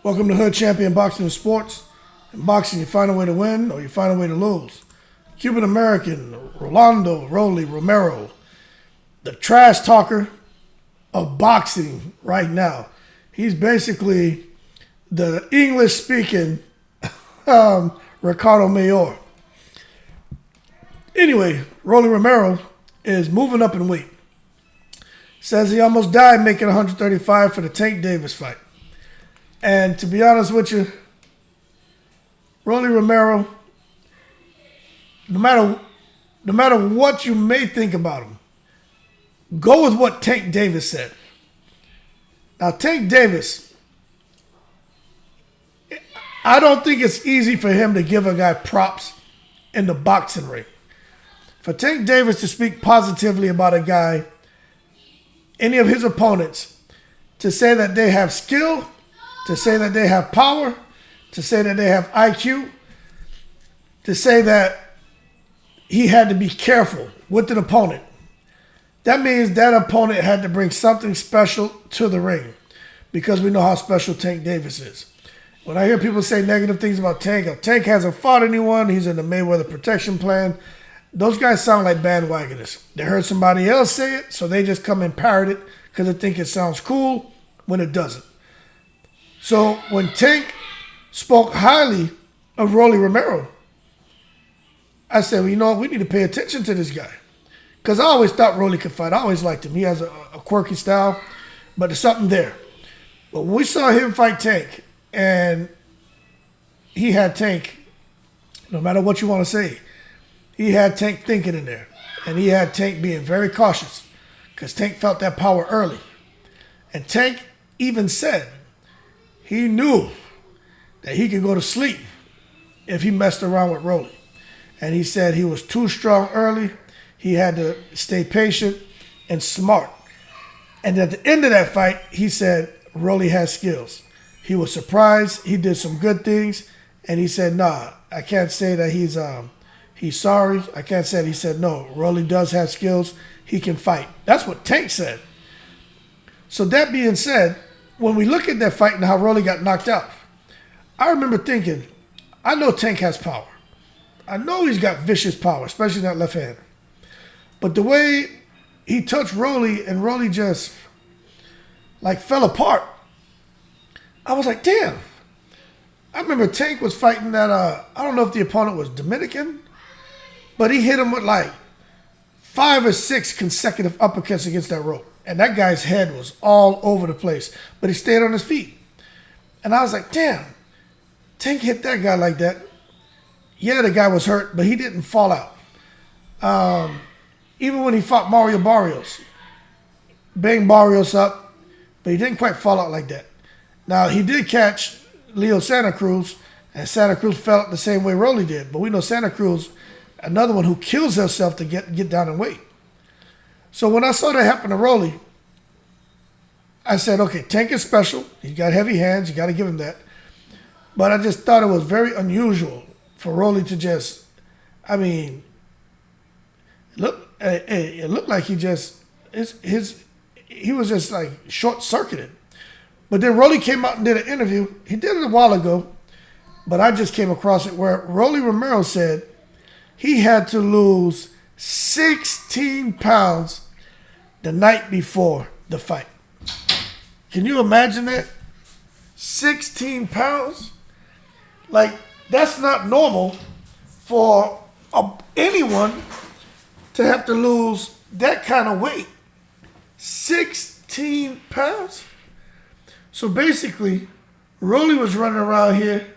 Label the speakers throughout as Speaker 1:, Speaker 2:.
Speaker 1: Welcome to Hood Champion Boxing and Sports. In boxing, you find a way to win or you find a way to lose. Cuban-American Rolly Romero, the trash talker of boxing right now. He's basically the English-speaking Ricardo Mayor. Anyway, Rolly Romero is moving up in weight. Says he almost died making 135 for the Tank Davis fight. And to be honest with you, Rolly Romero, no matter what you may think about him, go with what Tank Davis said. Now, Tank Davis, I don't think it's easy for him to give a guy props in the boxing ring. For Tank Davis to speak positively about a guy, any of his opponents, to say that they have skill, to say that they have power, to say that they have IQ, to say that he had to be careful with an opponent. That means that opponent had to bring something special to the ring, because we know how special Tank Davis is. When I hear people say negative things about Tank, if Tank hasn't fought anyone, he's in the Mayweather protection plan, those guys sound like bandwagoners. They heard somebody else say it, so they just come and parrot it because they think it sounds cool when it doesn't. So when Tank spoke highly of Rolly Romero, I said, well, you know what? We need to pay attention to this guy. Because I always thought Rolly could fight. I always liked him. He has a quirky style, but there's something there. But when we saw him fight Tank, and he had Tank, no matter what you want to say, he had Tank thinking in there. And he had Tank being very cautious because Tank felt that power early. And Tank even said he knew that he could go to sleep if he messed around with Rolly. And he said he was too strong early. He had to stay patient and smart. And at the end of that fight, he said Rolly has skills. He was surprised. He did some good things. And he said, nah, I can't say that he's sorry. I can't say that. He said, no, Rolly does have skills. He can fight. That's what Tank said. So that being said, when we look at that fight and how Rolly got knocked out, I remember thinking, I know Tank has power. I know he's got vicious power, especially that left hand. But the way he touched Rolly and Rolly just like fell apart, I was like, damn. I remember Tank was fighting that, I don't know if the opponent was Dominican, but he hit him with like 5 or 6 consecutive uppercuts against that rope. And that guy's head was all over the place, but he stayed on his feet. And I was like, damn, Tank hit that guy like that. Yeah, the guy was hurt, but he didn't fall out. Even when he fought Mario Barrios, banged Barrios up, but he didn't quite fall out like that. Now, he did catch Leo Santa Cruz, and Santa Cruz fell out the same way Rolly did. But we know Santa Cruz, another one who kills herself to get down in weight. So when I saw that happen to Rolly, I said, okay, Tank is special. He's got heavy hands. You got to give him that. But I just thought it was very unusual for Rolly to just, I mean, it looked like he was just like short-circuited. But then Rolly came out and did an interview. He did it a while ago, but I just came across it where Rolly Romero said he had to lose 16 pounds the night before the fight. Can you imagine that? 16 pounds? Like, that's not normal for anyone to have to lose that kind of weight. 16 pounds? So basically, Rolly was running around here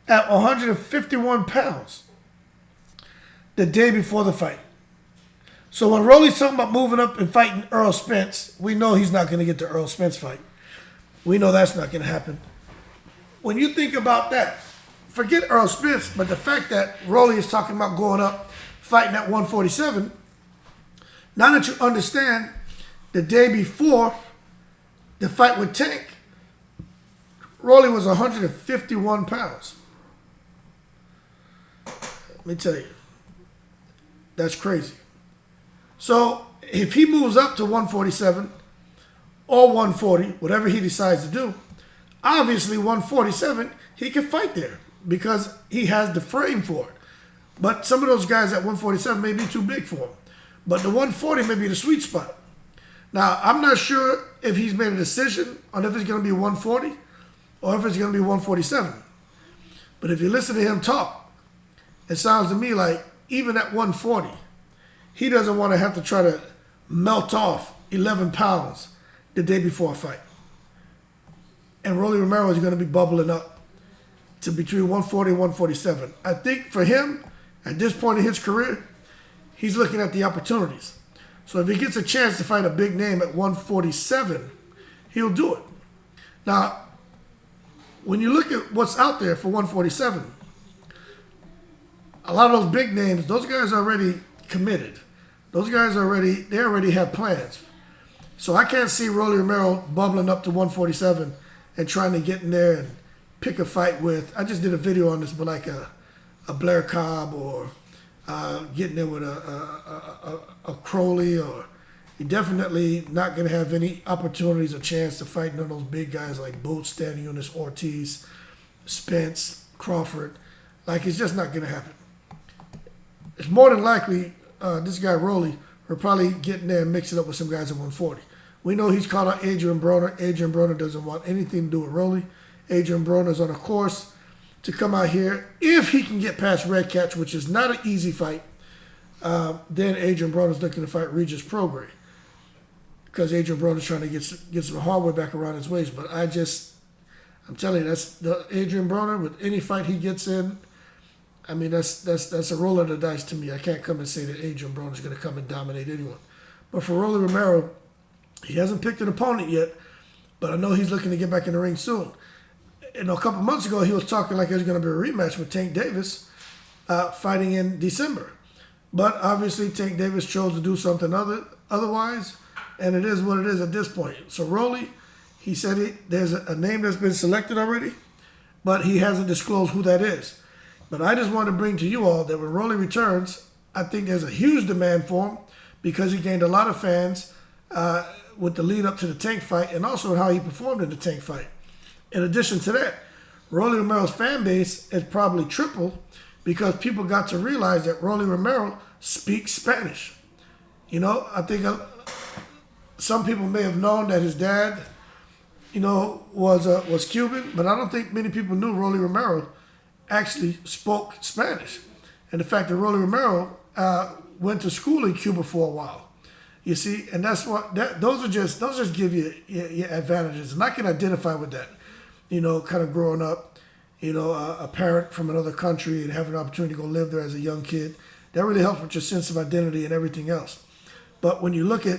Speaker 1: at 151 pounds the day before the fight. So when Rolly's talking about moving up and fighting Earl Spence, we know he's not going to get the Earl Spence fight. We know that's not going to happen. When you think about that, forget Earl Spence, but the fact that Rolly is talking about going up, fighting at 147, now that you understand the day before the fight with Tank, Rolly was 151 pounds. Let me tell you, that's crazy. So if he moves up to 147 or 140, whatever he decides to do, Obviously, 147, he can fight there because he has the frame for it. But some of those guys at 147 may be too big for him. But the 140 may be the sweet spot. Now, I'm not sure if he's made a decision on if it's going to be 140 or if it's going to be 147. But if you listen to him talk, it sounds to me like even at 140, he doesn't want to have to try to melt off 11 pounds the day before a fight. And Rolly Romero is going to be bubbling up to between 140 and 147. I think for him, at this point in his career, he's looking at the opportunities. So if he gets a chance to fight a big name at 147, he'll do it. Now, when you look at what's out there for 147, a lot of those big names, those guys are already committed. Those guys they already have plans. So I can't see Rolly Romero bubbling up to 147 and trying to get in there and pick a fight with, I just did a video on this, but like a Blair Cobb or getting there with a Crowley, or you're definitely not going to have any opportunities or chance to fight none of those big guys like Boots, Stan Eunice, Ortiz, Spence, Crawford. Like, it's just not going to happen. It's more than likely this guy Rolly will probably get in there and mix it up with some guys at 140. We know he's called out Adrian Broner. Adrian Broner doesn't want anything to do with Rolly. Adrian Broner's on a course to come out here. If he can get past Red Catch, which is not an easy fight, then Adrian Broner's looking to fight Regis Prograis, because Adrian Broner's trying to get some hardware back around his waist. But I'm telling you, that's the Adrian Broner, with any fight he gets in, I mean, that's a roll of the dice to me. I can't come and say that Adrian Broner's going to come and dominate anyone. But for Rolly Romero, he hasn't picked an opponent yet, but I know he's looking to get back in the ring soon. You know, a couple months ago, he was talking like there's going to be a rematch with Tank Davis fighting in December. But obviously, Tank Davis chose to do something otherwise, and it is what it is at this point. So Rolly, he said there's a name that's been selected already, but he hasn't disclosed who that is. But I just want to bring to you all that when Rolly returns, I think there's a huge demand for him because he gained a lot of fans with the lead up to the Tank fight and also how he performed in the Tank fight. In addition to that, Rolly Romero's fan base has probably tripled because people got to realize that Rolly Romero speaks Spanish. You know, I think some people may have known that his dad, you know, was Cuban, but I don't think many people knew Rolly Romero actually spoke Spanish. And the fact that Rolly Romero went to school in Cuba for a while. You see, and that's what those just give you your advantages, and I can identify with that. You know, kind of growing up, you know, a parent from another country and having an opportunity to go live there as a young kid, that really helps with your sense of identity and everything else. But when you look at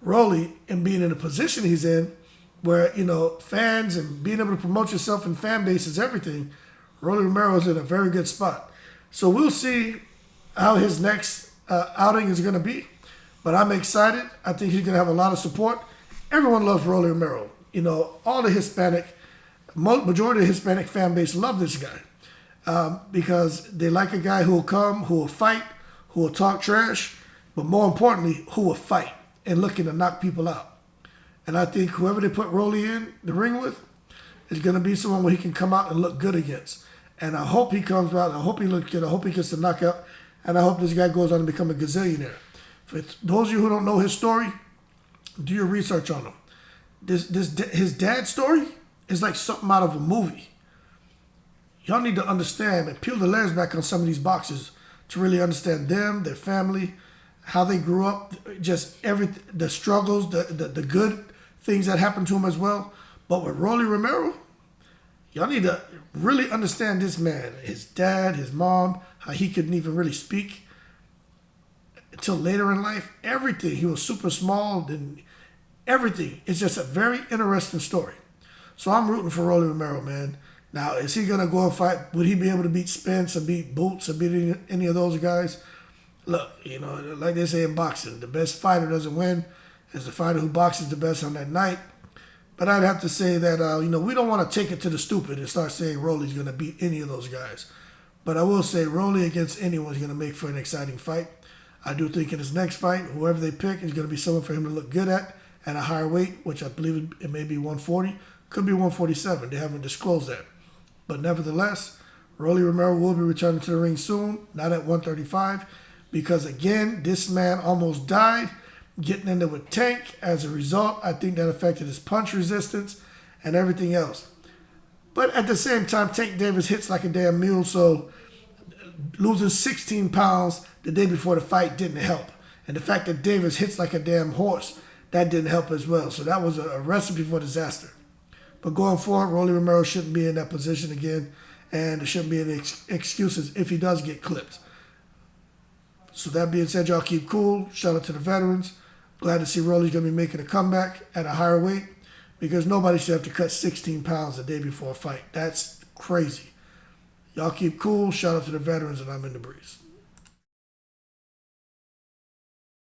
Speaker 1: Rolly and being in the position he's in, where, you know, fans and being able to promote yourself in fan base is everything, Rolly Romero is in a very good spot. So we'll see how his next outing is going to be. But I'm excited. I think he's going to have a lot of support. Everyone loves Rolly Romero. You know, all the majority of the Hispanic fan base love this guy because they like a guy who will come, who will fight, who will talk trash, but more importantly, who will fight and looking to knock people out. And I think whoever they put Rolly in the ring with is going to be someone where he can come out and look good against. And I hope he comes out. I hope he looks good. I hope he gets the knockout. And I hope this guy goes on to become a gazillionaire. For those of you who don't know his story, do your research on him. His dad's story is like something out of a movie. Y'all need to understand and peel the layers back on some of these boxers to really understand them, their family, how they grew up, just the struggles, the good things that happened to him as well. But with Rolly Romero, y'all need to really understand this man, his dad, his mom, how he couldn't even really speak until later in life. Everything. He was super small, then everything. It's just a very interesting story. So I'm rooting for Rolly Romero, man. Now, is he going to go and fight? Would he be able to beat Spence or beat Boots or beat any of those guys? Look, you know, like they say in boxing, the best fighter doesn't win. It's the fighter who boxes the best on that night. But I'd have to say that, you know, we don't want to take it to the stupid and start saying Rolly's going to beat any of those guys. But I will say Rolly against anyone is going to make for an exciting fight. I do think in his next fight, whoever they pick is going to be someone for him to look good at at a higher weight, which I believe it may be 140. Could be 147. They haven't disclosed that. But nevertheless, Rolly Romero will be returning to the ring soon, not at 135, because again, this man almost died getting into a Tank. As a result, I think that affected his punch resistance and everything else. But at the same time, Tank Davis hits like a damn mule, so losing 16 pounds the day before the fight didn't help. And the fact that Davis hits like a damn horse, that didn't help as well. So that was a recipe for disaster. But going forward, Rolly Romero shouldn't be in that position again, and there shouldn't be any excuses if he does get clipped. So that being said, y'all keep cool. Shout out to the veterans. Glad to see Rolly's going to be making a comeback at a higher weight, because nobody should have to cut 16 pounds the day before a fight. That's crazy. Y'all keep cool. Shout out to the veterans, and I'm in the breeze.